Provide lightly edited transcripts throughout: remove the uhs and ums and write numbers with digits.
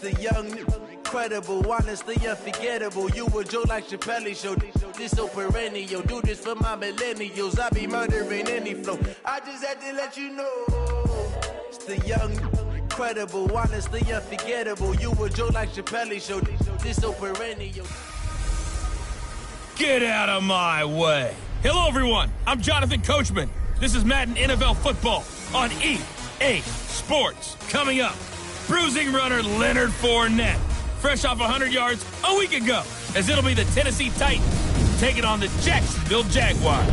The young, incredible, honestly unforgettable. You a Joe like Chappelle show. This so perennial. Do this for my millennials. I be murdering any flow. I just had to let you know. It's the young, incredible, honestly unforgettable. You a Joe like Chappelle show. This so perennial. Get out of my way. Hello, everyone. I'm Jonathan Coachman. This is Madden NFL Football on EA Sports. Coming up, bruising runner Leonard Fournette, fresh off 100 yards a week ago, as it'll be the Tennessee Titans taking on the Jacksonville Jaguars.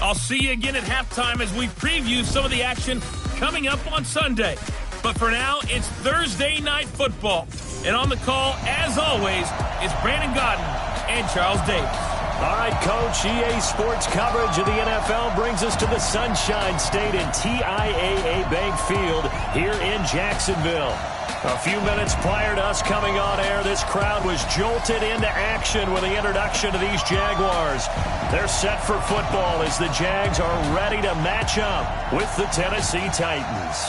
I'll see you again at halftime as we preview some of the action coming up on Sunday. But for now, it's Thursday Night Football. And on the call, as always, is Brandon Godden and Charles Davis. All right, Coach, EA Sports coverage of the NFL brings us to the Sunshine State in TIAA Bank Field here in Jacksonville. A few minutes prior to us coming on air, this crowd was jolted into action with the introduction of these Jaguars. They're set for football as the Jags are ready to match up with the Tennessee Titans.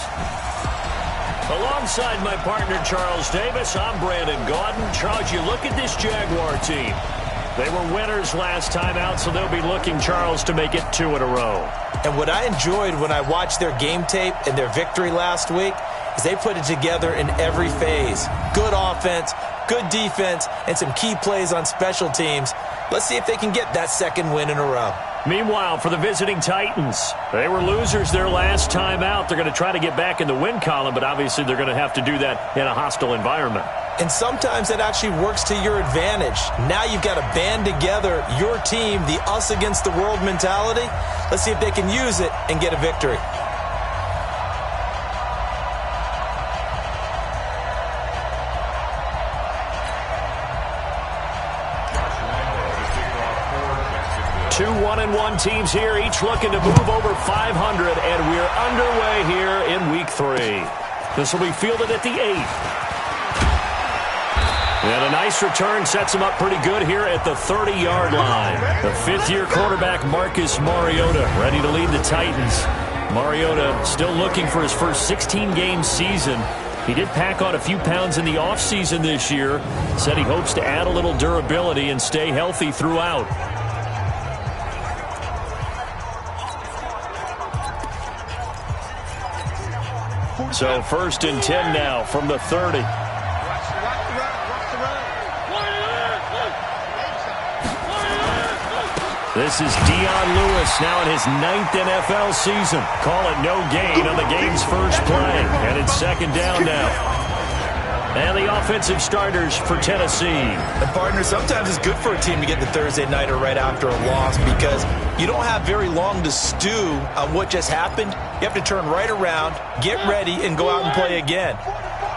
Alongside my partner, Charles Davis, I'm Brandon Gaudin. Charles, you look at this Jaguar team. They were winners last time out, so they'll be looking, Charles, to make it 2 in a row. And what I enjoyed when I watched their game tape and their victory last week is they put it together in every phase. Good offense, good defense, and some key plays on special teams. Let's see if they can get that second win in a row. Meanwhile, for the visiting Titans, they were losers their last time out. They're going to try to get back in the win column, but obviously they're going to have to do that in a hostile environment. And sometimes that actually works to your advantage. Now you've got to band together your team, the us against the world mentality. Let's see if they can use it and get a victory. Two 1-1 teams here, each looking to move over 500, and we're underway here in Week 3. This will be fielded at the 8th. And a nice return sets him up pretty good here at the 30-yard line. The fifth-year quarterback, Marcus Mariota, ready to lead the Titans. Mariota still looking for his first 16-game season. He did pack on a few pounds in the offseason this year. Said he hopes to add a little durability and stay healthy throughout. So 1st and 10 now from the 30. This is Dion Lewis now in his 9th NFL season. Call it no gain on the game's first play. And it's 2nd down now. And the offensive starters for Tennessee. And partner, sometimes it's good for a team to get the Thursday nighter right after a loss because you don't have very long to stew on what just happened. You have to turn right around, get ready, and go out and play again.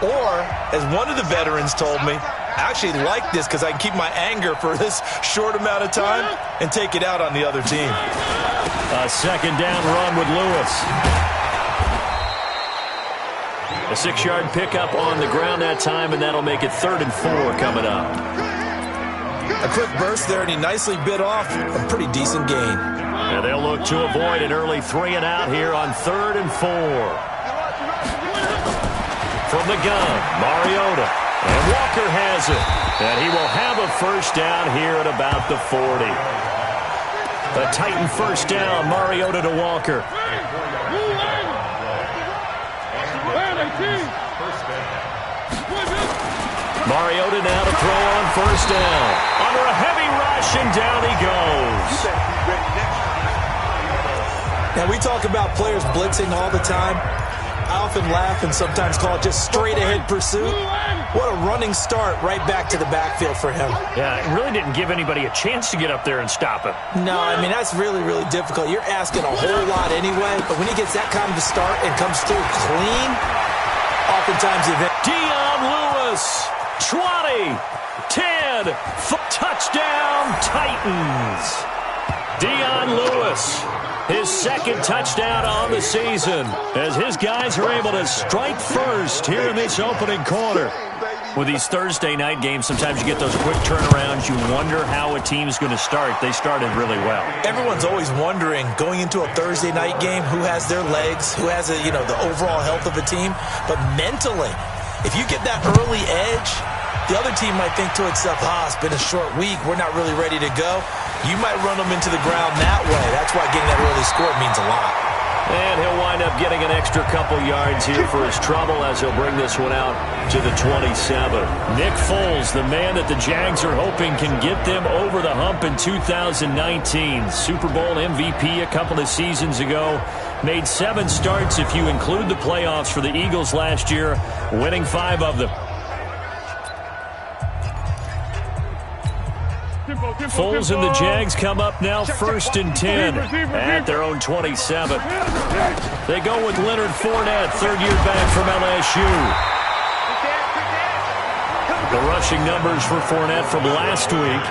Or, as one of the veterans told me, I actually like this because I can keep my anger for this short amount of time and take it out on the other team. A 2nd down run with Lewis. A 6-yard pickup on the ground that time, and that'll make it 3rd and 4 coming up. A quick burst there, and he nicely bit off a pretty decent gain. And they'll look to avoid an early 3 and out here on 3rd and 4. From the gun, Mariota. And Walker has it. And he will have a first down here at about the 40. A Titan first down, Mariota to Walker. Mariota now to throw on first down. Under a heavy rush, and down he goes. Now, we talk about players blitzing all the time. I often laugh and sometimes call it just straight-ahead pursuit. What a running start right back to the backfield for him. Yeah, it really didn't give anybody a chance to get up there and stop him. No, I mean, that's really, really difficult. You're asking a whole lot anyway, but when he gets that kind of a start and comes through clean, oftentimes Dion Lewis, 20, 10, touchdown Titans. Dion Lewis, his 2nd touchdown on the season, as his guys are able to strike first here in this opening quarter. With these Thursday night games, sometimes you get those quick turnarounds. You wonder how a team's going to start. They started really well. Everyone's always wondering, going into a Thursday night game, who has their legs, who has the overall health of a team. But mentally, If you get that early edge, the other team might think to itself, it's been a short week. We're not really ready to go. You might run them into the ground that way. That's why getting that early score means a lot. And he'll wind up getting an extra couple yards here for his trouble as he'll bring this one out to the 27. Nick Foles, the man that the Jags are hoping can get them over the hump in 2019. Super Bowl MVP a couple of seasons ago. Made 7 starts if you include the playoffs for the Eagles last year, winning 5 of them. Foles and the Jags come up now 1st and 10 at their own 27. They go with Leonard Fournette, 3rd year back from LSU. The rushing numbers for Fournette from last week: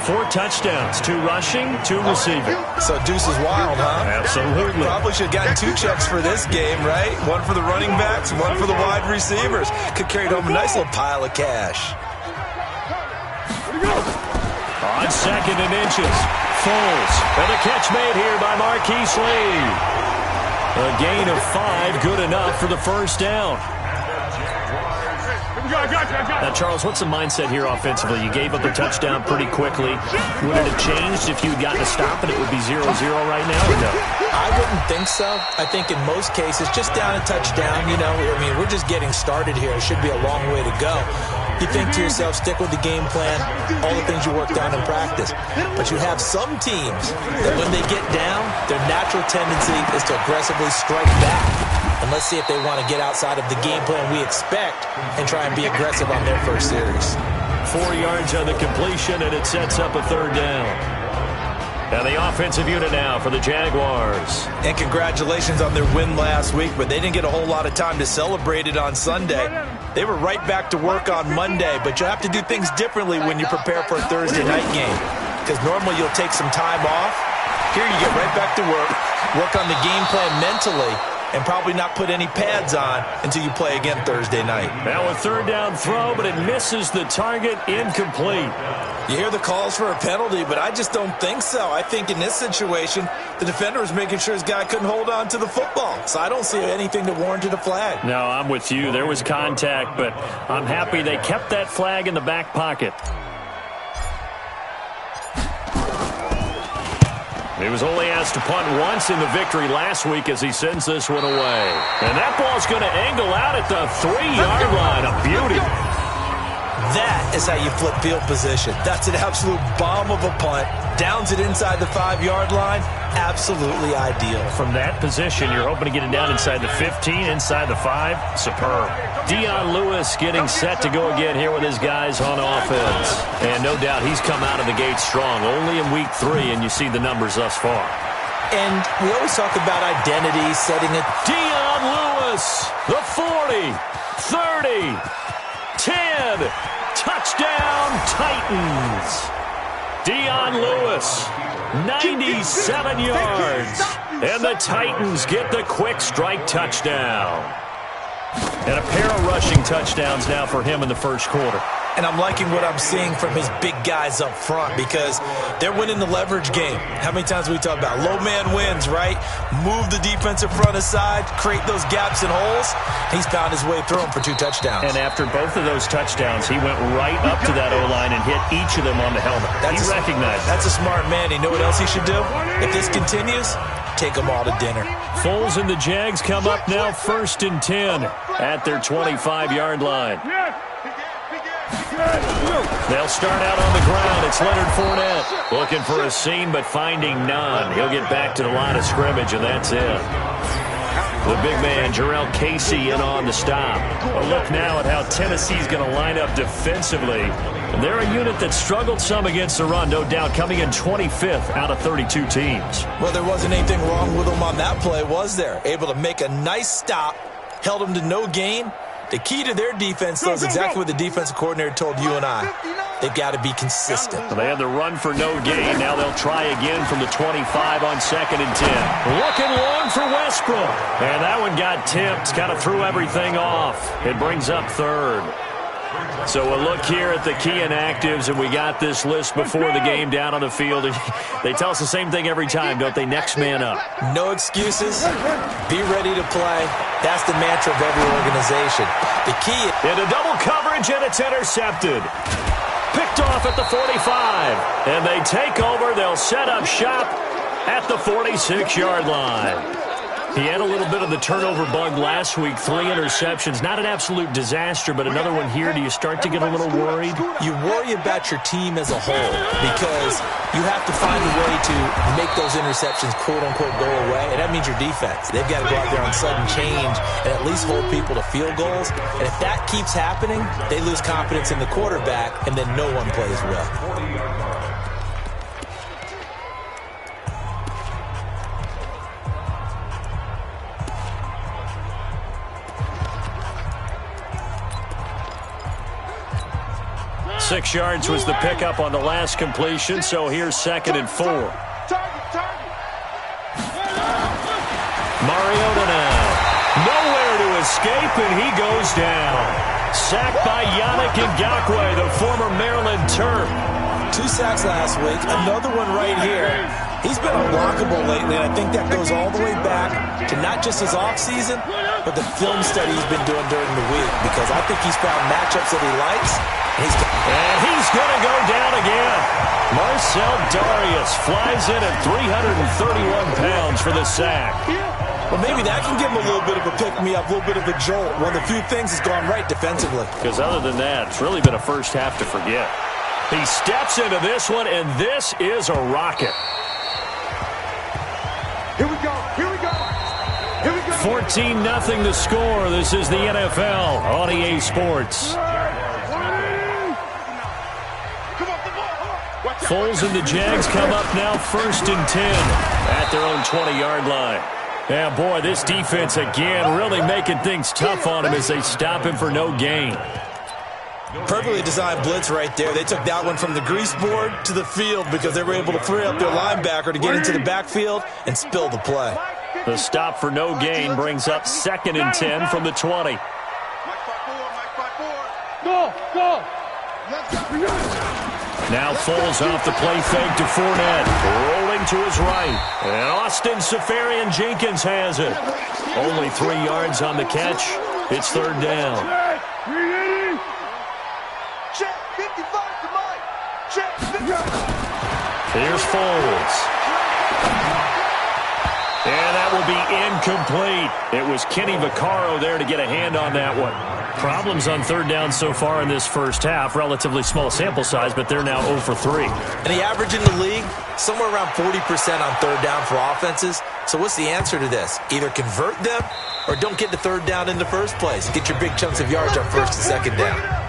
4 touchdowns, 2 rushing, 2 receiving. So Deuce is wild, huh? Absolutely. Probably should have gotten 2 checks for this game, right? 1 for the running backs, 1 for the wide receivers. Could carry home a nice little pile of cash. On 2nd and inches, Foles. And a catch made here by Marquise Lee. A gain of 5, good enough for the first down. Now, Charles, what's the mindset here offensively? You gave up a touchdown pretty quickly. Would it have changed if you had gotten a stop and it would be 0-0 right now, or no? I wouldn't think so. I think in most cases, just down a touchdown, we're just getting started here. It should be a long way to go. You think to yourself, stick with the game plan, all the things you worked on in practice. But you have some teams that when they get down, their natural tendency is to aggressively strike back. And let's see if they want to get outside of the game plan we expect and try and be aggressive on their first series. 4 yards on the completion, and it sets up a 3rd down. And the offensive unit now for the Jaguars. And congratulations on their win last week, but they didn't get a whole lot of time to celebrate it on Sunday. They were right back to work on Monday, but you have to do things differently when you prepare for a Thursday night game, because normally you'll take some time off. Here you get right back to work on the game plan mentally, and probably not put any pads on until you play again Thursday night. Now a 3rd down throw, but it misses the target, incomplete. You hear the calls for a penalty, but I just don't think so. I think in this situation, the defender was making sure his guy couldn't hold on to the football. So I don't see anything that warranted a flag. No, I'm with you. There was contact, but I'm happy they kept that flag in the back pocket. He was only asked to punt once in the victory last week as he sends this one away. And that ball's going to angle out at the 3-yard line. A beauty. That is how you flip field position. That's an absolute bomb of a punt. Downs it inside the 5-yard line. Absolutely ideal. From that position, you're hoping to get it down inside the 15, inside the 5. Superb. Dion Lewis getting set to go again here with his guys on offense. And no doubt he's come out of the gate strong. Only in week 3, and you see the numbers thus far. And we always talk about identity, setting it. Dion Lewis, the 40, 30, 10, touchdown Titans. Dion Lewis, 97 yards. And the Titans get the quick strike touchdown. And a pair of rushing touchdowns now for him in the first quarter. And I'm liking what I'm seeing from his big guys up front because they're winning the leverage game. How many times we talk about low man wins, right? Move the defensive front aside, create those gaps and holes. He's found his way through them for 2 touchdowns. And after both of those touchdowns, he went right up to that O-line and hit each of them on the helmet. He recognized it. That's a smart man. You know what else he should do? If this continues, take them all to dinner. Foles and the Jags come up now 1st and 10 at their 25-yard line. They'll start out on the ground. It's Leonard Fournette looking for a seam but finding none. He'll get back to the line of scrimmage, and that's it. The big man, Jarrell Casey, in on the stop. A look now at how Tennessee's going to line up defensively. They're a unit that struggled some against the run, no doubt, coming in 25th out of 32 teams. Well, there wasn't anything wrong with them on that play, was there? Able to make a nice stop, held them to no gain. The key to their defense, though, is exactly what the defensive coordinator told you and I. They've got to be consistent. They had the run for no gain. Now they'll try again from the 25 on 2nd and 10. Looking long for Westbrook. And that one got tipped. Kind of threw everything off. It brings up 3rd. So a look here at the key inactives, and we got this list before the game down on the field. They tell us the same thing every time, don't they? Next man up. No excuses. Be ready to play. That's the mantra of every organization. The key into double coverage, and it's intercepted. Picked off at the 45. And they take over. They'll set up shop at the 46-yard line. He had a little bit of the turnover bug last week, 3 interceptions. Not an absolute disaster, but another one here. Do you start to get a little worried? You worry about your team as a whole because you have to find a way to make those interceptions, quote-unquote, go away, and that means your defense. They've got to go out there on sudden change and at least hold people to field goals. And if that keeps happening, they lose confidence in the quarterback, and then no one plays well. 6 yards was the pickup on the last completion, so here's 2nd and 4. Mariota now. Nowhere to escape, and he goes down. Sacked by Yannick Ngakoue, the former Maryland Terp. 2 sacks last week, another one right here. He's been unblockable lately, and I think that goes all the way back to not just his offseason, but the film study he's been doing during the week, because I think he's found matchups that he likes. And he's going to go down again. Marcel Darius flies in at 331 pounds for the sack. Well, maybe that can give him a little bit of a pick-me-up, a little bit of a jolt. One of the few things has gone right defensively. Because other than that, it's really been a first half to forget. He steps into this one, and this is a rocket. Here we go. Here we go. Here we go. 14-0 the score. This is the NFL on EA Sports. Foles and the Jags come up now 1st and 10 at their own 20-yard line. Yeah, boy, this defense again really making things tough on him as they stop him for no gain. Perfectly designed blitz right there. They took that one from the grease board to the field because they were able to free up their linebacker to get into the backfield and spill the play. The stop for no gain brings up 2nd and 10 from the 20. Go. Now Foles off the play fake to Fournette. Rolling to his right. And Austin Seferian-Jenkins has it. Only 3 yards on the catch. It's 3rd down. Check 55 to Mike. Check 55. Here's Foles. And that will be incomplete. It was Kenny Vaccaro there to get a hand on that one. Problems on 3rd down so far in this first half. Relatively small sample size, but they're now 0 for 3. And the average in the league, somewhere around 40% on 3rd down for offenses. So what's the answer to this? Either convert them or don't get to 3rd down in the first place. Get your big chunks of yards on 1st and 2nd down.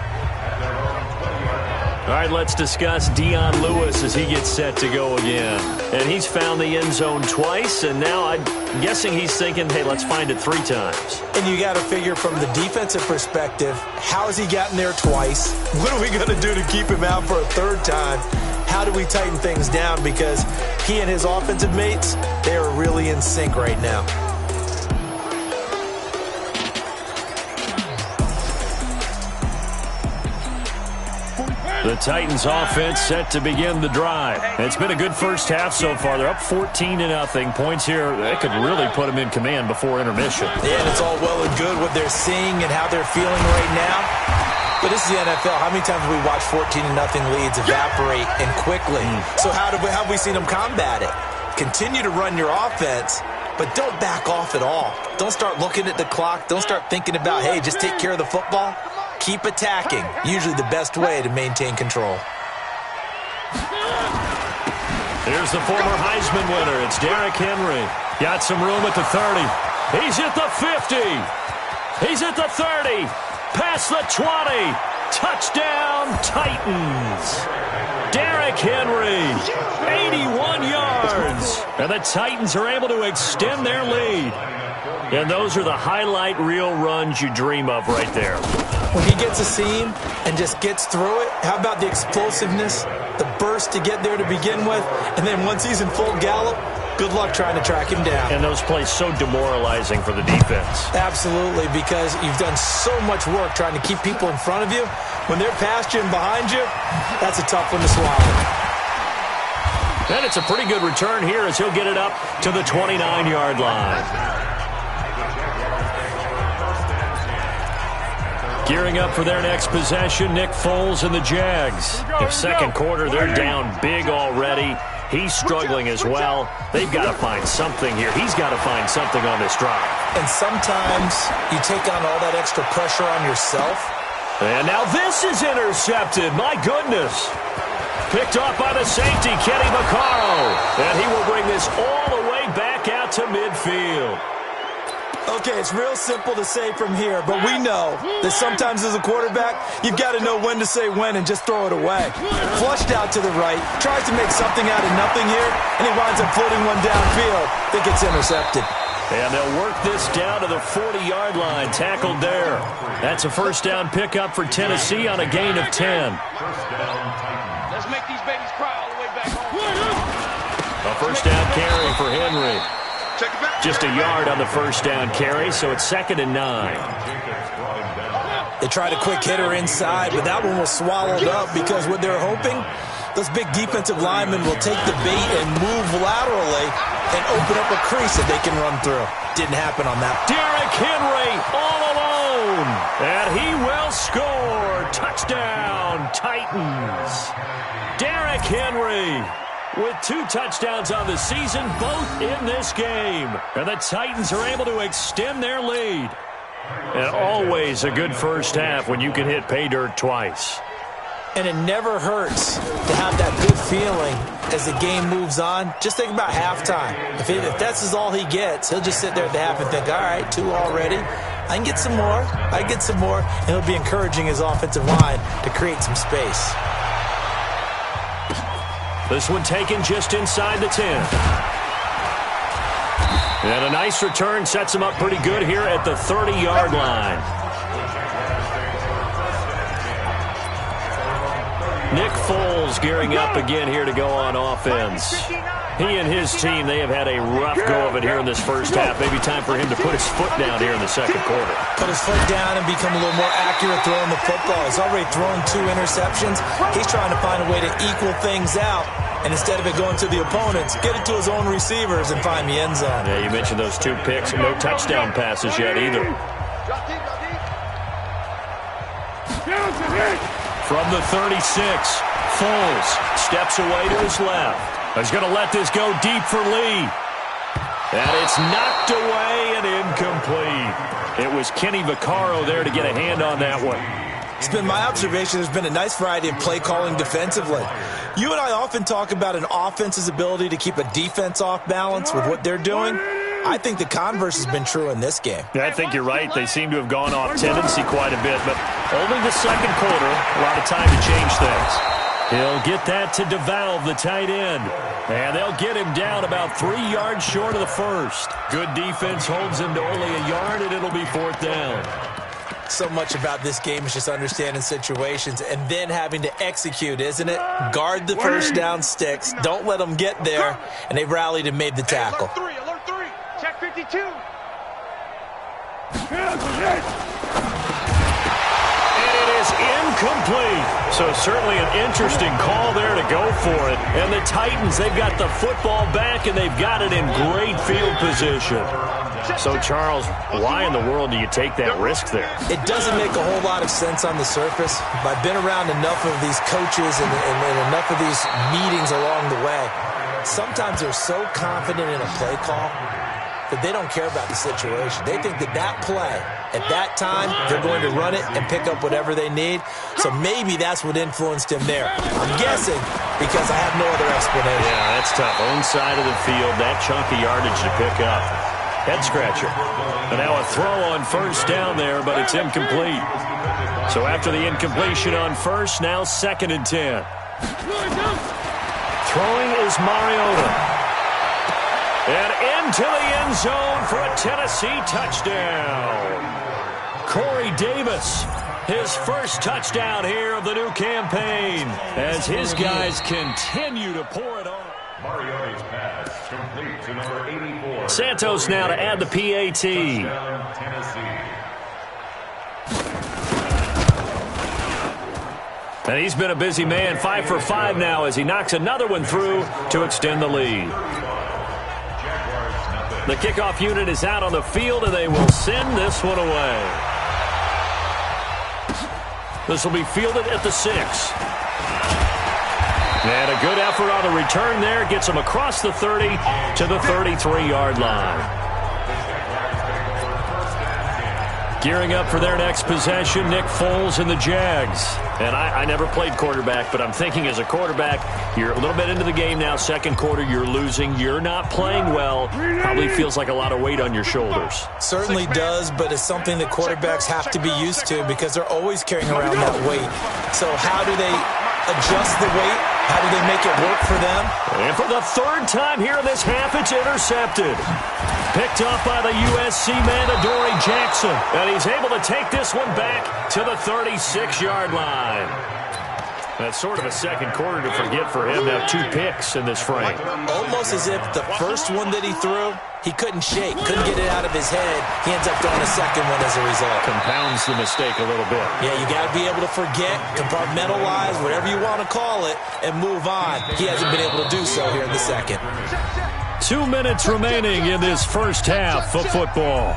All right, let's discuss Dion Lewis as he gets set to go again. And he's found the end zone twice, and now I'm guessing he's thinking, hey, let's find it 3 times. And you got to figure from the defensive perspective, how has he gotten there twice? What are we going to do to keep him out for a 3rd time? How do we tighten things down? Because he and his offensive mates, they are really in sync right now. The Titans offense set to begin the drive. It's been a good first half so far. They're up 14-0. Points here, they could really put them in command before intermission. Yeah, and it's all well and good what they're seeing and how they're feeling right now. But this is the NFL. How many times have we watched 14-0 leads evaporate and quickly? So how have we seen them combat it? Continue to run your offense, but don't back off at all. Don't start looking at the clock. Don't start thinking about, hey, just take care of the football. Keep attacking. Usually the best way to maintain control. Here's the former Heisman winner. It's Derrick Henry. Got some room at the 30. He's at the 50. He's at the 30. Past the 20. Touchdown, Titans. Derrick Henry, 81 yards. And the Titans are able to extend their lead. And those are the highlight reel runs you dream of right there. When he gets a seam and just gets through it, how about the explosiveness, the burst to get there to begin with, and then once he's in full gallop, good luck trying to track him down. And those plays so demoralizing for the defense. Absolutely, because you've done so much work trying to keep people in front of you. When they're past you and behind you, that's a tough one to swallow. And it's a pretty good return here as he'll get it up to the 29-yard line. Gearing up for their next possession, Nick Foles and the Jags. In second quarter, they're down big already. He's struggling as well. They've got to find something here. He's got to find something on this drive. And sometimes you take on all that extra pressure on yourself. And now this is intercepted. My goodness. Picked off by the safety, Kenny Vaccaro. And he will bring this all the way back out to midfield. Okay, it's real simple to say from here, but we know that sometimes as a quarterback, you've got to know when to say when and just throw it away. Flushed out to the right, tries to make something out of nothing here, and he winds up floating one downfield that gets intercepted. And they'll work this down to the 40-yard line, tackled there. That's a first down pickup for Tennessee on a gain of 10. Let's make these babies cry all the way back home. A first down carry for Henry. Just a yard on the first down carry, so it's 2nd and 9. They tried a quick hitter inside, but that one was swallowed up because what they're hoping, those big defensive linemen will take the bait and move laterally and open up a crease that they can run through. Didn't happen on that. Derrick Henry all alone, and he will score. Touchdown, Titans. Derrick Henry with 2 touchdowns on the season, both in this game. And the Titans are able to extend their lead. And always a good first half when you can hit pay dirt twice. And it never hurts to have that good feeling as the game moves on. Just think about halftime. If that's all he gets, he'll just sit there at the half and think, all right, 2 already. I can get some more. I can get some more. And he'll be encouraging his offensive line to create some space. This one taken just inside the 10. And a nice return sets him up pretty good here at the 30-yard line. Nick Foles gearing up again here to go on offense. He and his team, they have had a rough go of it here in this first half. Maybe time for him to put his foot down here in the second quarter. Put his foot down and become a little more accurate throwing the football. He's already thrown 2 interceptions. He's trying to find a way to equal things out. And instead of it going to the opponents, get it to his own receivers and find the end zone. Yeah, you mentioned those 2 picks. No touchdown passes yet either. From the 36, Foles steps away to his left. He's going to let this go deep for Lee. And it's knocked away and incomplete. It was Kenny Vaccaro there to get a hand on that one. It's been my observation there's been a nice variety of play calling defensively. You and I often talk about an offense's ability to keep a defense off balance with what they're doing. I think the converse has been true in this game. Yeah, I think you're right. They seem to have gone off tendency quite a bit, but only the second quarter, a lot of time to change things. He'll get that to DeValve, the tight end. And they'll get him down about 3 yards short of the first. Good defense holds him to only a yard, and it'll be 4th down. So much about this game is just understanding situations and then having to execute, isn't it? Guard the first down sticks. Don't let them get there. And they've rallied and made the tackle. Alert 3. Check 52. Incomplete. So certainly an interesting call there to go for it. And the Titans, they've got the football back, and they've got it in great field position. So, Charles, why in the world do you take that risk there? It doesn't make a whole lot of sense on the surface. But I've been around enough of these coaches and enough of these meetings along the way. Sometimes they're so confident in a play call that they don't care about the situation. They think that play, at that time, they're going to run it and pick up whatever they need. So maybe that's what influenced him there. I'm guessing because I have no other explanation. Yeah, that's tough. Own side of the field, that chunk of yardage to pick up. Head scratcher. And now a throw on first down there, but it's incomplete. So after the incompletion on first, now 2nd and 10. Throwing is Mariota. And into the end zone for a Tennessee touchdown. Corey Davis, his first touchdown here of the new campaign, as his guys continue to pour it on. Mariota's pass complete to number 84. Santos now to add the PAT. Touchdown, Tennessee. And he's been a busy man, 5 for 5 now as he knocks another one through to extend the lead. The kickoff unit is out on the field, and they will send this one away. This will be fielded at the 6. And a good effort on the return there. Gets him across the 30 to the 33-yard line. Gearing up for their next possession, Nick Foles and the Jags. And I never played quarterback, but I'm thinking as a quarterback, you're a little bit into the game now. Second quarter, you're losing. You're not playing well. Probably feels like a lot of weight on your shoulders. Certainly does, but it's something that quarterbacks have to be used to because they're always carrying around that weight. So how do they adjust the weight? How do they make it work for them? And for the third time here in this half, it's intercepted. Picked off by the USC man, Adoree Jackson. And he's able to take this one back to the 36-yard line. That's sort of a second quarter to forget for him to have 2 picks in this frame. Almost as if the first one that he threw, he couldn't shake, couldn't get it out of his head. He ends up throwing a second one as a result. Compounds the mistake a little bit. Yeah, you got to be able to forget, compartmentalize, whatever you want to call it, and move on. He hasn't been able to do so here in the second. 2 minutes remaining in this first half of football.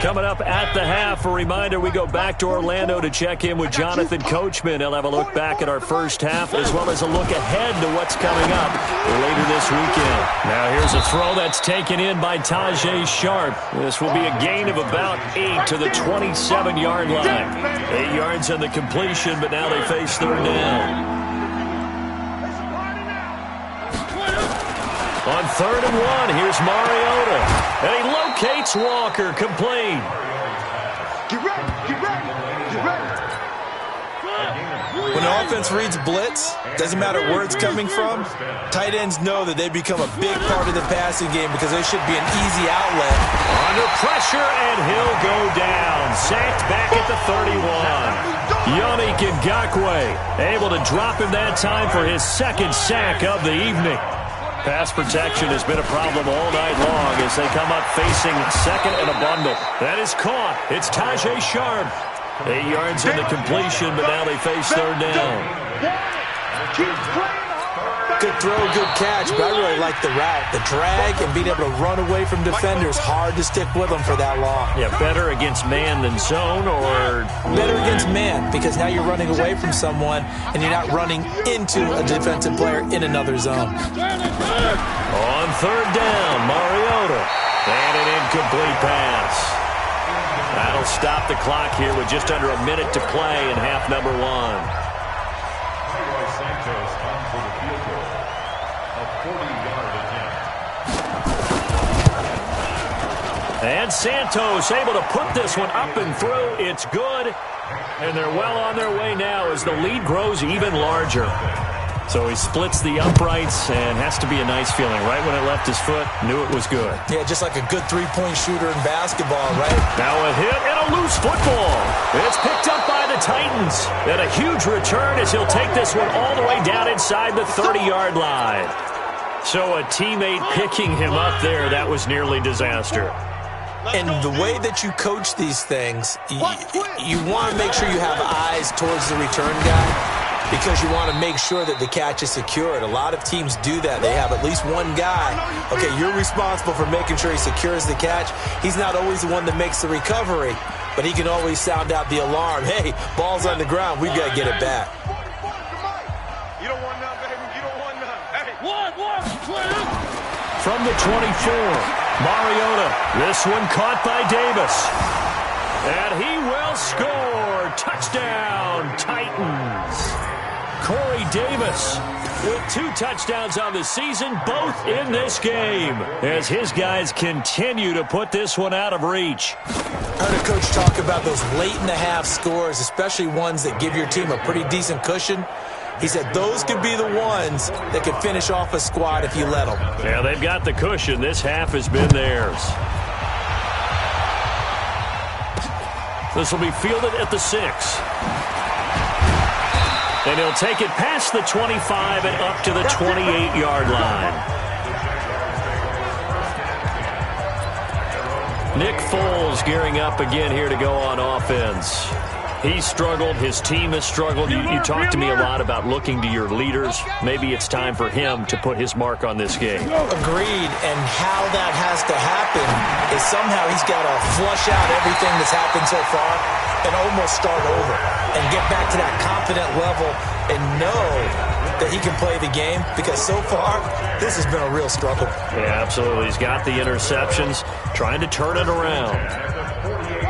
Coming up at the half, a reminder, we go back to Orlando to check in with Jonathan Coachman. He'll have a look back at our first half as well as a look ahead to what's coming up later this weekend. Now here's a throw that's taken in by Tajay Sharp. This will be a gain of about 8 to the 27-yard line. 8 yards on the completion, but now they face third down. On 3rd and 1, here's Mariota. And he locates Walker, complete. Get ready, get ready, get ready. When the offense reads blitz, doesn't matter where it's coming from, tight ends know that they become a big part of the passing game because they should be an easy outlet. Under pressure, and he'll go down. Sacked back at the 31. Yannick Ngakoue able to drop him that time for his second sack of the evening. Pass protection has been a problem all night long as they come up facing second and a bundle. That is caught. It's Tajay Sharp. 8 yards in the completion, but now they face third down. Good throw, good catch, but I really like the route. The drag and being able to run away from defenders, hard to stick with them for that long. Yeah, better against man than zone, or better against man because now you're running away from someone and you're not running into a defensive player in another zone. On third down, Mariota. And an incomplete pass. That'll stop the clock here with just under a minute to play in half number 1. Santos on for the field goal. A 40-yard attempt. And Santos able to put this one up and through. It's good. And they're well on their way now as the lead grows even larger. So he splits the uprights and has to be a nice feeling. Right when it left his foot, knew it was good. Yeah, just like a good three-point shooter in basketball, right? Now a hit and a loose football. It's picked up by the Titans. And a huge return as he'll take this one all the way down inside the 30-yard line. So a teammate picking him up there, that was nearly disaster. And the way that you coach these things, you want to make sure you have eyes towards the return guy because you want to make sure that the catch is secured. A lot of teams do that. They have at least one guy. Okay, you're responsible for making sure he secures the catch. He's not always the one that makes the recovery, but he can always sound out the alarm. Hey, ball's on the ground. We've got to get it back. You don't want none, baby. You don't want none. Hey. From the 24, Mariota. This one caught by Davis. And he will score. Touchdown, Titans. Corey Davis with 2 touchdowns on the season, both in this game, as his guys continue to put this one out of reach. I heard a coach talk about those late-in-the-half scores, especially ones that give your team a pretty decent cushion. He said those could be the ones that could finish off a squad if you let them. Yeah, they've got the cushion. This half has been theirs. This will be fielded at the 6. And he'll take it past the 25 and up to the 28-yard line. Nick Foles gearing up again here to go on offense. He's struggled. His team has struggled. You talk to me a lot about looking to your leaders. Maybe it's time for him to put his mark on this game. Agreed. And how that has to happen is somehow he's got to flush out everything that's happened so far and almost start over and get back to that confident level and know that he can play the game, because so far this has been a real struggle. Yeah, absolutely. He's got the interceptions, trying to turn it around.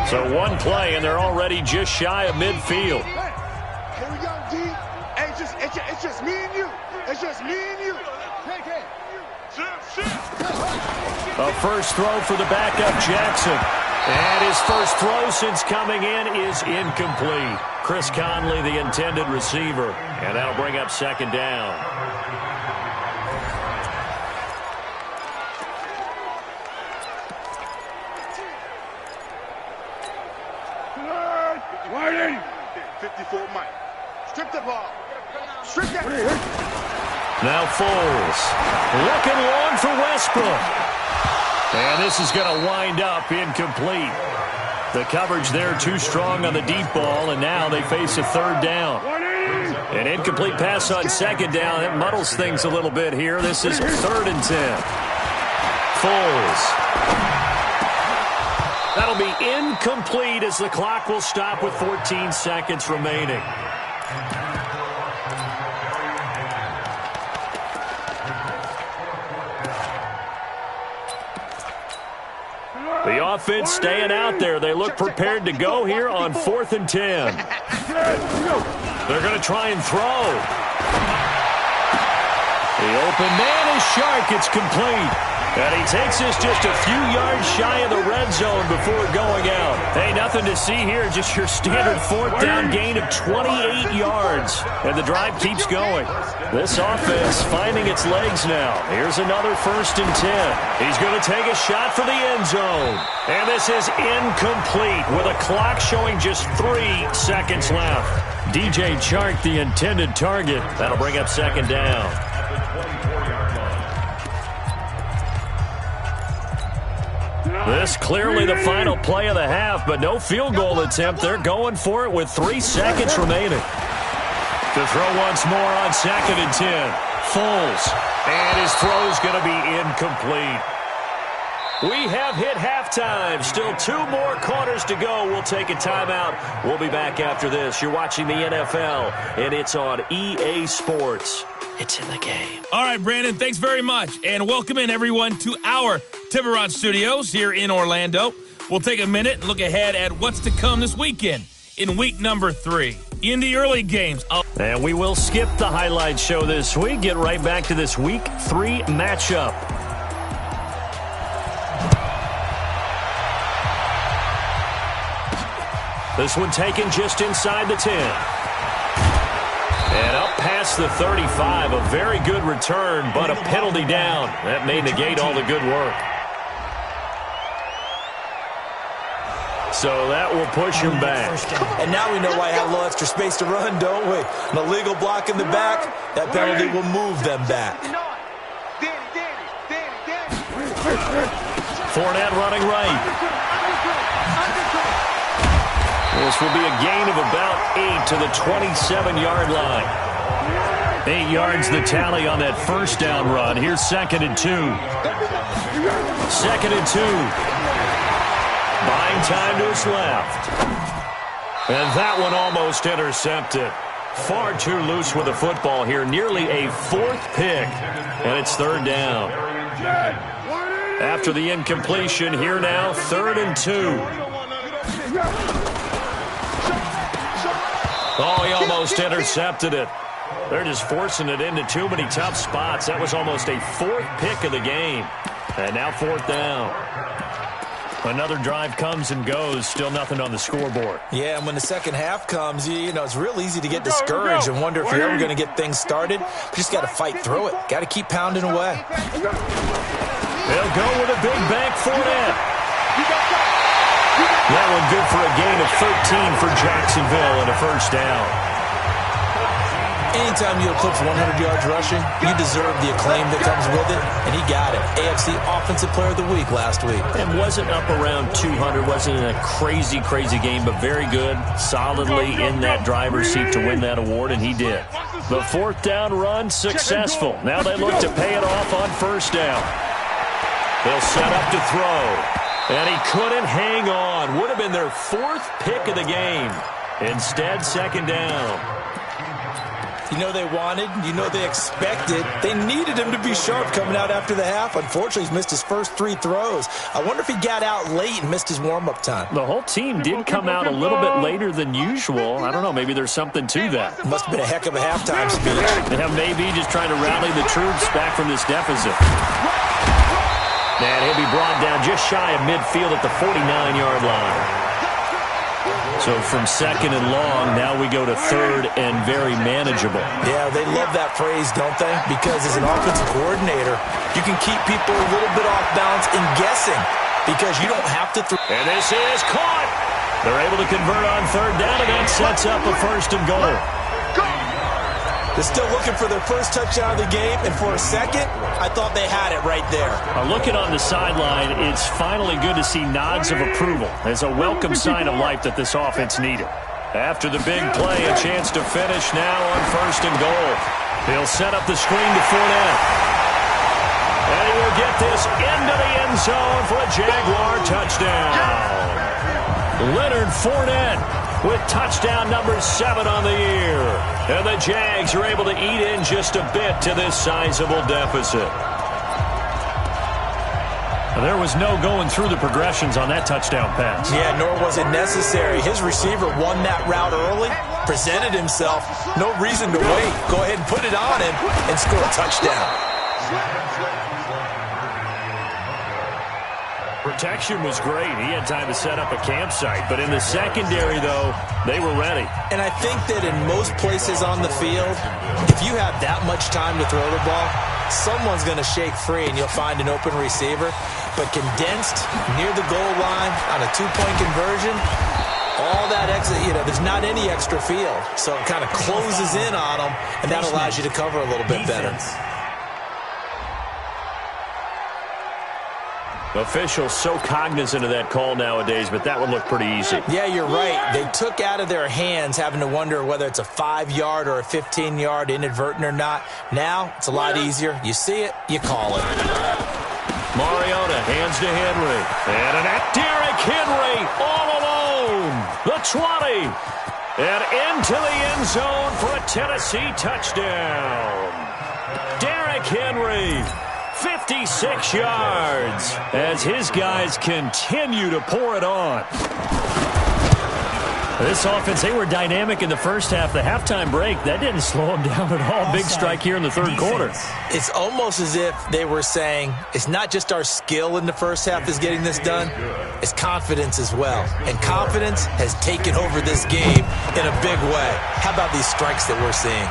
So one play, and they're already just shy of midfield. Here we go, D. Hey, it's just me and you. It's just me and you. A first throw for the backup, Jackson. And his first throw since coming in is incomplete. Chris Conley, the intended receiver. And that'll bring up second down. Widen. 54 Mike. Strip the ball. Strip that. Now Foles. Looking long for Westbrook. And this is going to wind up incomplete. The coverage there too strong on the deep ball, and now they face a third down. An incomplete pass on second down. It muddles things a little bit here. This is 3rd and 10. Foles. That'll be incomplete as the clock will stop with 14 seconds remaining. The offense staying out there. They look prepared to go here on 4th and 10. They're going to try and throw. The open man is Shark. It's complete. And he takes us just a few yards shy of the red zone before going out. Hey, nothing to see here. Just your standard 4th down gain of 28 yards. And the drive keeps going. This offense finding its legs now. Here's another 1st and 10. He's going to take a shot for the end zone. And this is incomplete with a clock showing just 3 seconds left. DJ Chark, the intended target. That'll bring up second down. This clearly the final play of the half, but no field goal attempt. They're going for it with 3 seconds remaining. To throw once more on 2nd and 10. Foles. And his throw's going to be incomplete. We have hit halftime. Still 2 more quarters to go. We'll take a timeout. We'll be back after this. You're watching the NFL, and it's on EA Sports. It's in the game. All right, Brandon, thanks very much. And welcome in, everyone, to our Tiburon Studios here in Orlando. We'll take a minute and look ahead at what's to come this weekend in week number 3. In the early games. And we will skip the highlight show this week. Get right back to this week 3 matchup. This one taken just inside the 10. And up past the 35. A very good return, but a penalty down. That may negate all the good work. So that will push him back. And now we know why I have a little extra space to run, don't we? An illegal block in the back, that penalty will move them back. Fournette running right. This will be a gain of about 8 to the 27-yard line. 8 yards the tally on that first down run. Here's 2nd and 2. 2nd and 2. Buying time to his left. And that one almost intercepted. Far too loose with the football here. Nearly a 4th pick. And it's 3rd down. After the incompletion, here now, 3rd and 2. Oh, he almost intercepted it. They're just forcing it into too many tough spots. That was almost a 4th pick of the game. And now 4th down. Another drive comes and goes. Still nothing on the scoreboard. Yeah, and when the second half comes, you know, it's real easy to get discouraged and wonder if you're ever going to get things started. You just got to fight through it. Got to keep pounding away. They'll go with a big bank Fournette. That one good for a gain of 13 for Jacksonville and a first down. Anytime you eclipse 100 yards rushing, you deserve the acclaim that comes with it, and he got it. AFC Offensive Player of the Week last week. And wasn't up around 200, wasn't in a crazy game, but very good, solidly in that driver's seat to win that award, and he did. The 4th down run successful. Now they look to pay it off on 1st down. They'll set up to throw, and he couldn't hang on. Would have been their 4th pick of the game. Instead, 2nd down. You know they wanted, you know they expected. They needed him to be sharp coming out after the half. Unfortunately, he's missed his first 3 throws. I wonder if he got out late and missed his warm-up time. The whole team did come out a little bit later than usual. I don't know, maybe there's something to that. Must have been a heck of a halftime speech. Yeah, maybe just trying to rally the troops back from this deficit. And he'll be brought down just shy of midfield at the 49-yard line. So from 2nd and long, now we go to 3rd and very manageable. Yeah, they love that phrase, don't they? Because as an offensive coordinator, you can keep people a little bit off balance and guessing because you don't have to throw. And this is caught. They're able to convert on 3rd down, and that sets up a 1st and goal. They're still looking for their first touchdown of the game, and for a second, I thought they had it right there. Looking on the sideline, it's finally good to see nods of approval. It's a welcome sign of life that this offense needed. After the big play, a chance to finish now on 1st and goal. He'll set up the screen to Fournette. And he will get this into the end zone for a Jaguar touchdown. Leonard Fournette with touchdown number 7 on the year. And the Jags are able to eat in just a bit to this sizable deficit. There was no going through the progressions on that touchdown pass. Yeah, nor was it necessary. His receiver won that route early, presented himself. No reason to wait. Go ahead and put it on him and score a touchdown. Protection was great. He had time to set up a campsite. But in the secondary, though, they were ready. And I think that in most places on the field, if you have that much time to throw the ball, someone's going to shake free and you'll find an open receiver. But condensed near the goal line on a 2-point conversion, all that extra, there's not any extra field. So it kind of closes in on them, and that allows you to cover a little bit better. Officials so cognizant of that call nowadays, but that would look pretty easy. Yeah, you're right. They took out of their hands having to wonder whether it's a 5-yard or a 15-yard, inadvertent or not. Now, it's a lot easier. You see it, you call it. Mariota hands to Henry. And an Derrick Henry all alone. The 20. And into the end zone for a Tennessee touchdown. Derrick Henry. 56 yards as his guys continue to pour it on. This offense, they were dynamic in the first half. The halftime break, that didn't slow them down at all. Big strike here in the 3rd quarter. It's almost as if they were saying, it's not just our skill in the first half that's getting this done, it's confidence as well. And confidence has taken over this game in a big way. How about these strikes that we're seeing?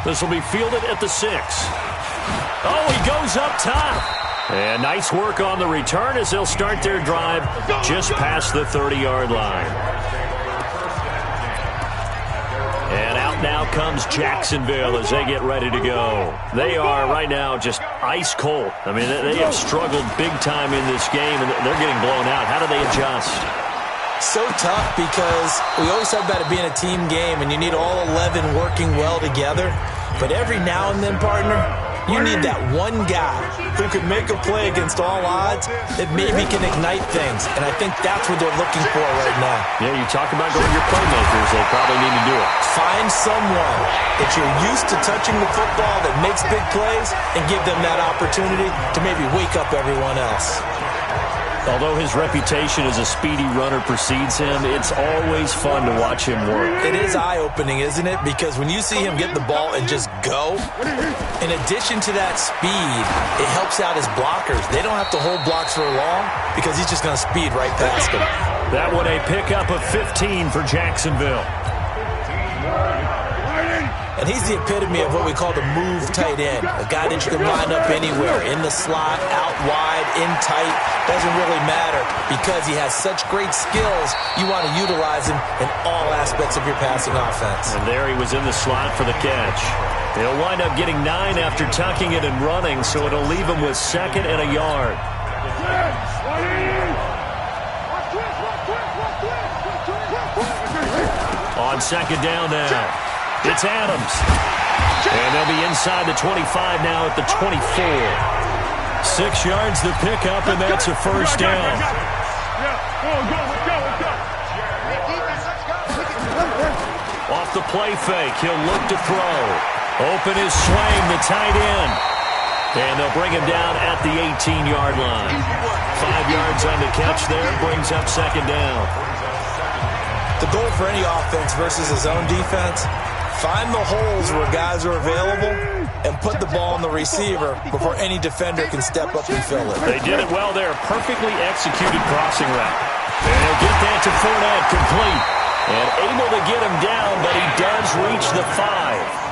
This will be fielded at the 6. Oh, he goes up top. And nice work on the return as they'll start their drive just past the 30-yard line. And out now comes Jacksonville as they get ready to go. They are right now just ice cold. I mean, they have struggled big time in this game, and they're getting blown out. How do they adjust? So tough because we always talk about it being a team game, and you need all 11 working well together. But every now and then, partner, you need that one guy who can make a play against all odds that maybe can ignite things. And I think that's what they're looking for right now. Yeah, you talk about going to your playmakers. They probably need to do it. Find someone that you're used to touching the football that makes big plays and give them that opportunity to maybe wake up everyone else. Although his reputation as a speedy runner precedes him, it's always fun to watch him work. It is eye-opening, isn't it? Because when you see him get the ball and just go, in addition to that speed, it helps out his blockers. They don't have to hold blocks for long because he's just going to speed right past them. That one a pickup of 15 for Jacksonville. And he's the epitome of what we call the move tight end. A guy that you can line up anywhere, in the slot, out wide, in tight. Doesn't really matter because he has such great skills. You want to utilize him in all aspects of your passing offense. And there he was in the slot for the catch. He'll wind up getting 9 after tucking it and running, so it'll leave him with 2nd and a yard. On 2nd down now. It's Adams. And they'll be inside the 25 now at the 24. 6 yards the pickup, and that's a first down. Off the play fake, he'll look to throw. Open his Swaim, the tight end. And they'll bring him down at the 18-yard line. 5 yards on the catch there, brings up 2nd down. The goal for any offense versus his own defense, find the holes where guys are available and put the ball on the receiver before any defender can step up and fill it. They did it well there. Perfectly executed crossing route. And he'll get that to Fournette, complete. And able to get him down, but he does reach the 5.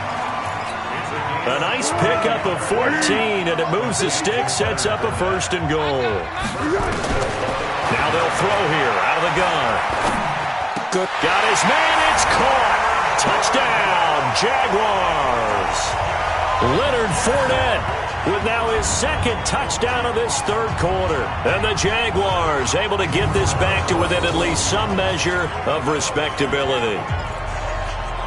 A nice pickup of 14, and it moves the stick, sets up a 1st and goal. Now they'll throw here out of the gun. Good. Got his man, it's caught. Touchdown, Jaguars. Leonard Fournette with now his 2nd touchdown of this 3rd quarter. And the Jaguars able to get this back to within at least some measure of respectability.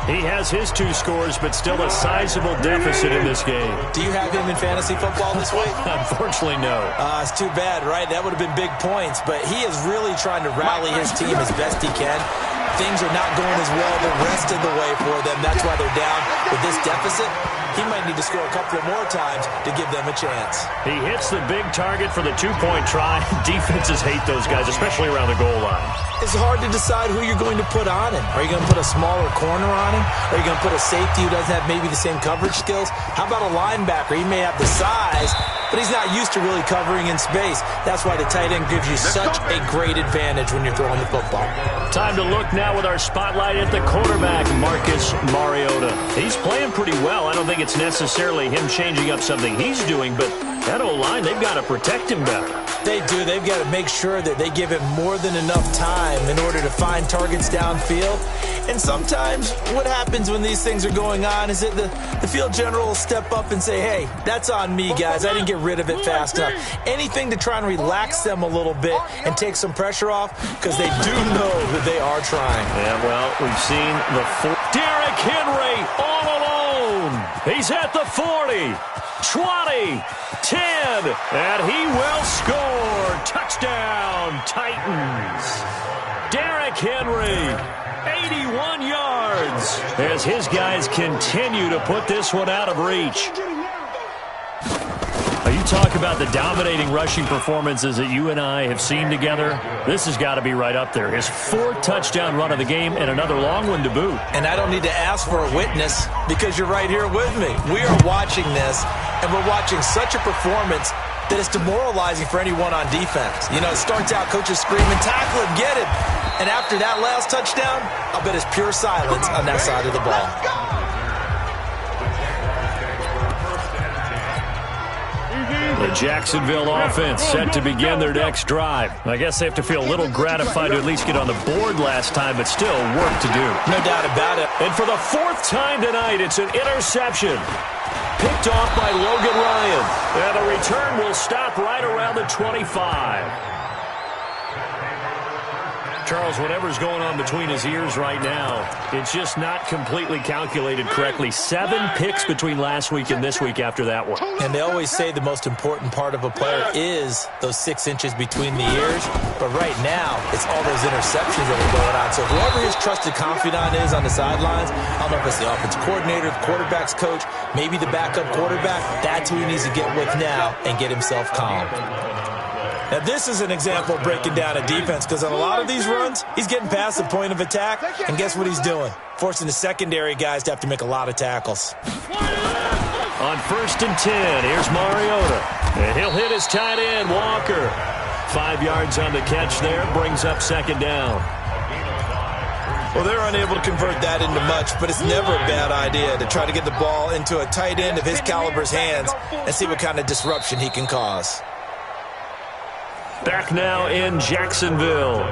He has his 2 scores, but still a sizable deficit in this game. Do you have him in fantasy football this week? Unfortunately, no. It's too bad, right? That would have been big points, but he is really trying to rally his team as best he can. Things are not going as well the rest of the way for them. That's why they're down with this deficit. He might need to score a couple of more times to give them a chance. He hits the big target for the 2-point try. Defenses hate those guys, especially around the goal line. It's hard to decide who you're going to put on him. Are you going to put a smaller corner on him? Are you going to put a safety who doesn't have maybe the same coverage skills? How about a linebacker? He may have the size, but he's not used to really covering in space. That's why the tight end gives you such a great advantage when you're throwing the football. Time to look now with our spotlight at the quarterback, Marcus Mariota. He's playing pretty well. I don't think it's necessarily him changing up something he's doing, but that O-line, they've got to protect him better. They do. They've got to make sure that they give him more than enough time in order to find targets downfield. And sometimes what happens when these things are going on is that the field general will step up and say, hey, that's on me, guys. I didn't get rid of it fast enough. Anything to try and relax them a little bit and take some pressure off because they do know that they are trying. Yeah, well, we've seen the Derrick Henry all alone. He's at the 40, 20, 10, and he will score. Touchdown, Titans. Derrick Henry, 81 yards, as his guys continue to put this one out of reach. You talk about the dominating rushing performances that you and I have seen together. This has got to be right up there. His 4th touchdown run of the game and another long one to boot. And I don't need to ask for a witness because you're right here with me. We are watching this, and we're watching such a performance that it's demoralizing for anyone on defense. You know, it starts out coaches screaming, tackle him, get him. And after that last touchdown, I'll bet it's pure silence on that side of the ball. The Jacksonville offense set to begin their next drive. I guess they have to feel a little gratified to at least get on the board last time, but still work to do. No doubt about it. And for the 4th time tonight, it's an interception. Picked off by Logan Ryan. And the return will stop right around the 25. Charles, whatever's going on between his ears right now, it's just not completely calculated correctly. 7 picks between last week and this week after that one. And they always say the most important part of a player is those 6 inches between the ears. But right now, it's all those interceptions that are going on. So whoever his trusted confidant is on the sidelines, I don't know if it's the offense coordinator, the quarterback's coach, maybe the backup quarterback, that's who he needs to get with now and get himself calm. Now, this is an example of breaking down a defense because on a lot of these runs, he's getting past the point of attack, and guess what he's doing? Forcing the secondary guys to have to make a lot of tackles. On 1st and 10, here's Mariota, and he'll hit his tight end, Walker. 5 yards on the catch there, brings up 2nd down. Well, they're unable to convert that into much, but it's never a bad idea to try to get the ball into a tight end of his caliber's hands and see what kind of disruption he can cause. Back now in Jacksonville.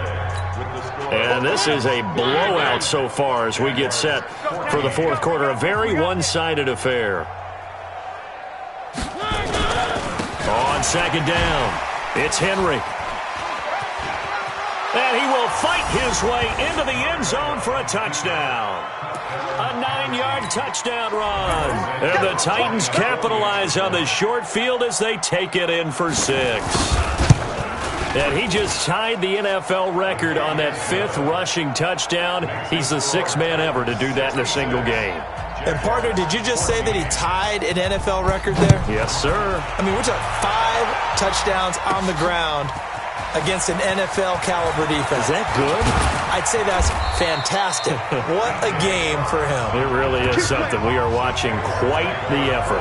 And this is a blowout so far as we get set for the fourth quarter. A very one-sided affair. On second down, it's Henry. And he will fight his way into the end zone for a touchdown. A 9-yard touchdown run. And the Titans capitalize on the short field as they take it in for 6. And he just tied the NFL record on that 5th rushing touchdown. He's the 6th man ever to do that in a single game. And, partner, did you just say that he tied an NFL record there? Yes, sir. I mean, we're talking 5 touchdowns on the ground against an NFL caliber defense. Is that good? I'd say that's fantastic. What a game for him. It really is something. We are watching quite the effort.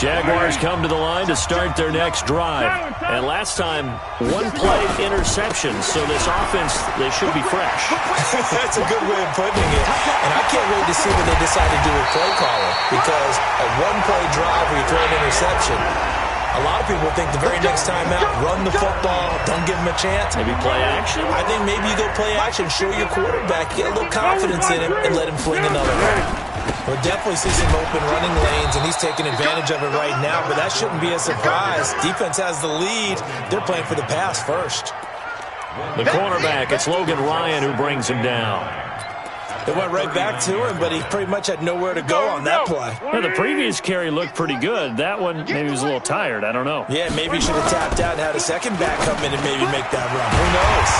Jaguars come to the line to start their next drive. And last time, 1-play interception. So this offense, they should be fresh. That's a good way of putting it. And I can't wait to see what they decide to do with play calling. Because a 1-play drive where you throw an interception, a lot of people think the very next time out, run the football, don't give him a chance. Maybe play action? I think maybe you go play action, show your quarterback, get a little confidence in him, and let him fling another one. We'll definitely see some open running lanes, and he's taking advantage of it right now, but that shouldn't be a surprise. Defense has the lead. They're playing for the pass first. The cornerback, it's Logan Ryan who brings him down. It went right back to him, but he pretty much had nowhere to go on that play. Well, the previous carry looked pretty good. That one, maybe he was a little tired. I don't know. Yeah, maybe he should have tapped out and had a second back come in and maybe make that run. Who knows?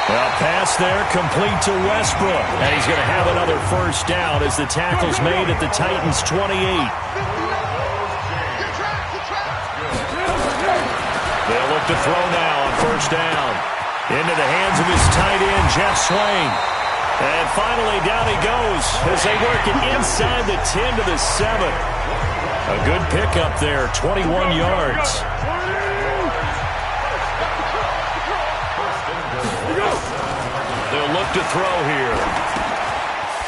Well, pass there, complete to Westbrook. And he's going to have another first down as the tackle's made at the Titans' 28. They'll look to throw now on first down. Into the hands of his tight end, Jeff Swain. And finally, down he goes as they work it inside the 10 to the 7. A good pickup there, 21 yards. They'll look to throw here.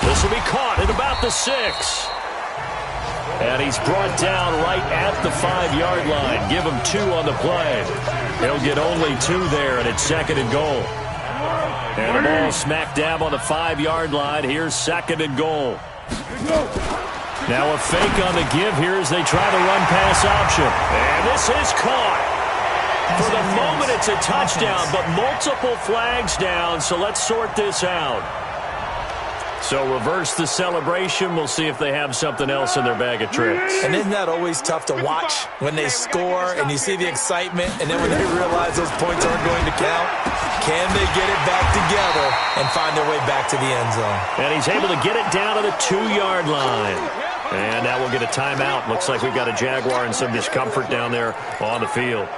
This will be caught at about the 6. And he's brought down right at the 5-yard line. Give him 2 on the play. He'll get only 2 there, and it's 2nd and goal. And the ball smack dab on the 5-yard line. Here's 2nd and goal. Now a fake on the give here as they try the run-pass option. And this is caught. For the moment, it's a touchdown, but multiple flags down, so let's sort this out. So reverse the celebration. We'll see if they have something else in their bag of tricks. And isn't that always tough to watch when they score and you see the excitement, and then when they realize those points aren't going to count? Can they get it back together and find their way back to the end zone? And he's able to get it down to the 2-yard line. And now we'll get a timeout. Looks like we've got a Jaguar in some discomfort down there on the field.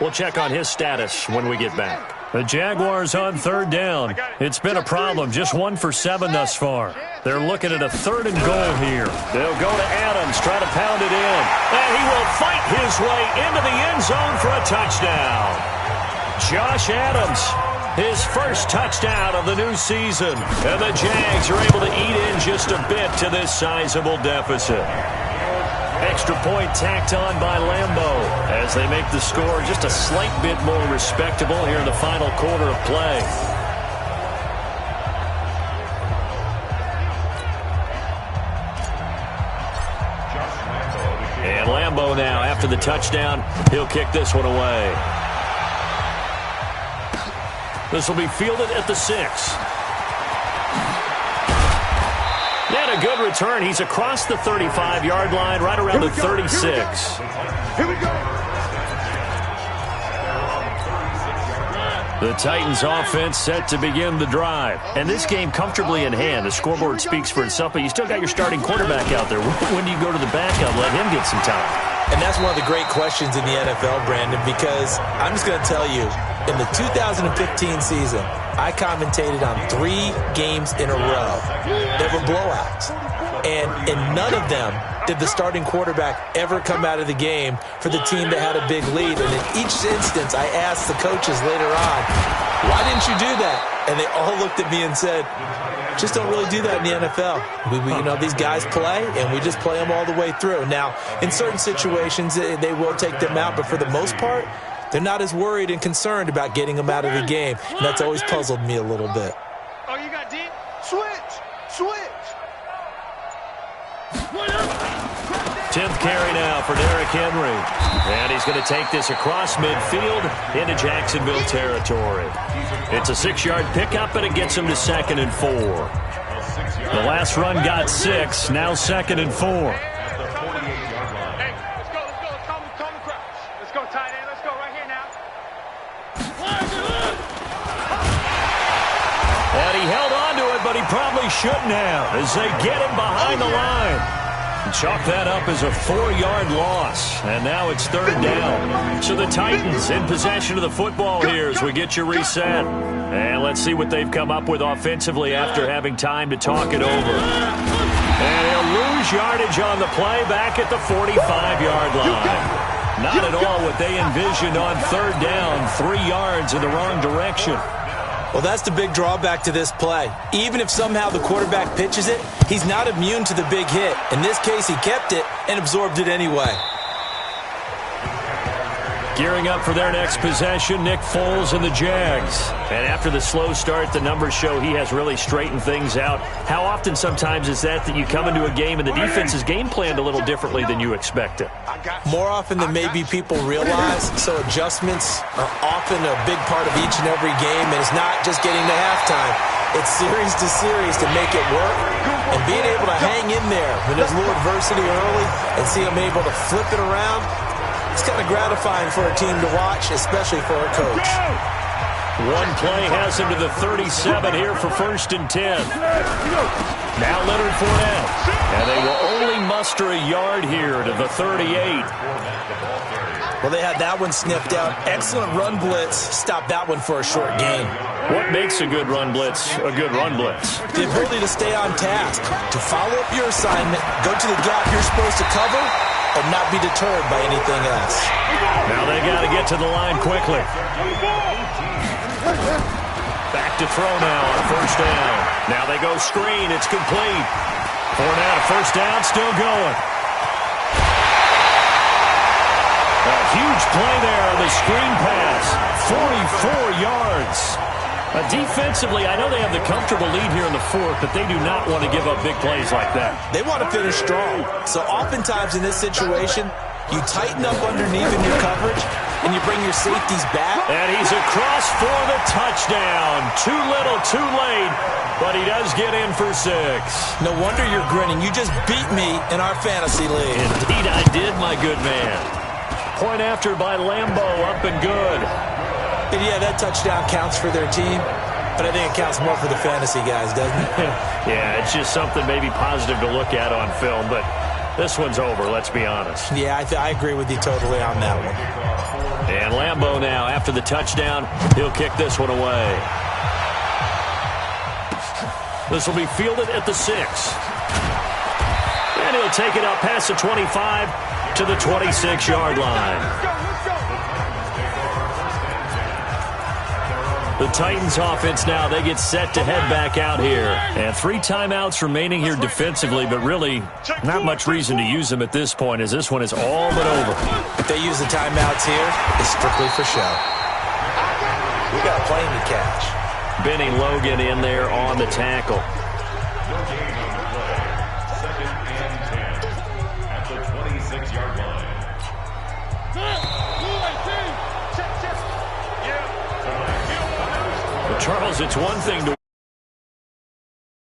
We'll check on his status when we get back. The Jaguars on 3rd down. It's been a problem. Just 1 for 7 thus far. They're looking at a 3rd and goal here. They'll go to Adams, try to pound it in. And he will fight his way into the end zone for a touchdown. Josh Adams, his first touchdown of the new season. And the Jags are able to eat in just a bit to this sizable deficit. Extra point tacked on by Lambeau as they make the score just a slight bit more respectable here in the final quarter of play. And Lambeau now, after the touchdown, he'll kick this one away. This will be fielded at the 6. And a good return. He's across the 35-yard line, right around the 36. Here we go. The Titans offense set to begin the drive. And this game comfortably in hand. The scoreboard speaks for itself, but you still got your starting quarterback out there. When do you go to the backup? Let him get some time. And that's one of the great questions in the NFL, Brandon, because I'm just going to tell you, In the 2015 season, I commentated on 3 games in a row. They were blowouts. And in none of them did the starting quarterback ever come out of the game for the team that had a big lead. And in each instance, I asked the coaches later on, why didn't you do that? And they all looked at me and said, just don't really do that in the NFL. These guys play, and we just play them all the way through. Now, in certain situations, they will take them out, but for the most part, they're not as worried and concerned about getting them out of the game. And that's always puzzled me a little bit. Oh, you got deep? Switch. 10th carry now for Derrick Henry. And he's going to take this across midfield into Jacksonville territory. It's a 6-yard pickup, and it gets him to 2nd and 4. The last run got 6, now 2nd and 4. Hey, let's go. Calm the crowd. Let's go, tight end. Let's go right here now. And he held on to it, but he probably shouldn't have, as they get him behind the line. And chalk that up as a 4-yard loss. And now it's 3rd down. So the Titans in possession of the football here as we get you reset. And let's see what they've come up with offensively after having time to talk it over. And he'll lose yardage on the play back at the 45-yard line. Not at all what they envisioned on 3rd down, 3 yards in the wrong direction. Well, that's the big drawback to this play. Even if somehow the quarterback pitches it, he's not immune to the big hit. In this case, he kept it and absorbed it anyway. Gearing up for their next possession, Nick Foles and the Jags. And after the slow start, the numbers show he has really straightened things out. How often sometimes is that you come into a game and the defense is game planned a little differently than you expected? More often than maybe people realize, so adjustments are often a big part of each and every game, and it's not just getting to halftime. It's series to series to make it work, and being able to hang in there when there's a little adversity early and see them able to flip it around, it's kind of gratifying for a team to watch, especially for a coach. One play has him to the 37 here for 1st and 10. Now Leonard Fournette. And they will only muster a yard here to the 38. Well, they had that one sniffed out. Excellent run blitz. Stopped that one for a short gain. What makes a good run blitz a good run blitz? The ability to stay on task, to follow up your assignment, go to the gap you're supposed to cover, and not be deterred by anything else. Now they got to get to the line quickly. Back to throw now on 1st down. Now they go screen. It's complete. Fournette, a 1st down, still going. A huge play there on the screen pass. 44 yards. Defensively, I know they have the comfortable lead here in the 4th, but they do not want to give up big plays like that. They want to finish strong. So oftentimes in this situation, you tighten up underneath in your coverage, and you bring your safeties back. And he's across for the touchdown. Too little, too late, but he does get in for 6. No wonder you're grinning. You just beat me in our fantasy league. Indeed I did, my good man. Point after by Lambo, up and good. And yeah, that touchdown counts for their team, but I think it counts more for the fantasy guys, doesn't it? Yeah, it's just something maybe positive to look at on film, but this one's over, let's be honest. Yeah, I agree with you totally on that one. And Lambo now, after the touchdown, he'll kick this one away. This will be fielded at the 6. And he'll take it up past the 25 to the 26-yard line. The Titans offense now, they get set to head back out here. And 3 timeouts remaining here defensively, but really not much reason to use them at this point as this one is all but over. If they use the timeouts here, it's strictly for show. We got a plane to catch. Benny Logan in there on the tackle. 2nd and 10 at the 26-yard line. Charles, it's one thing to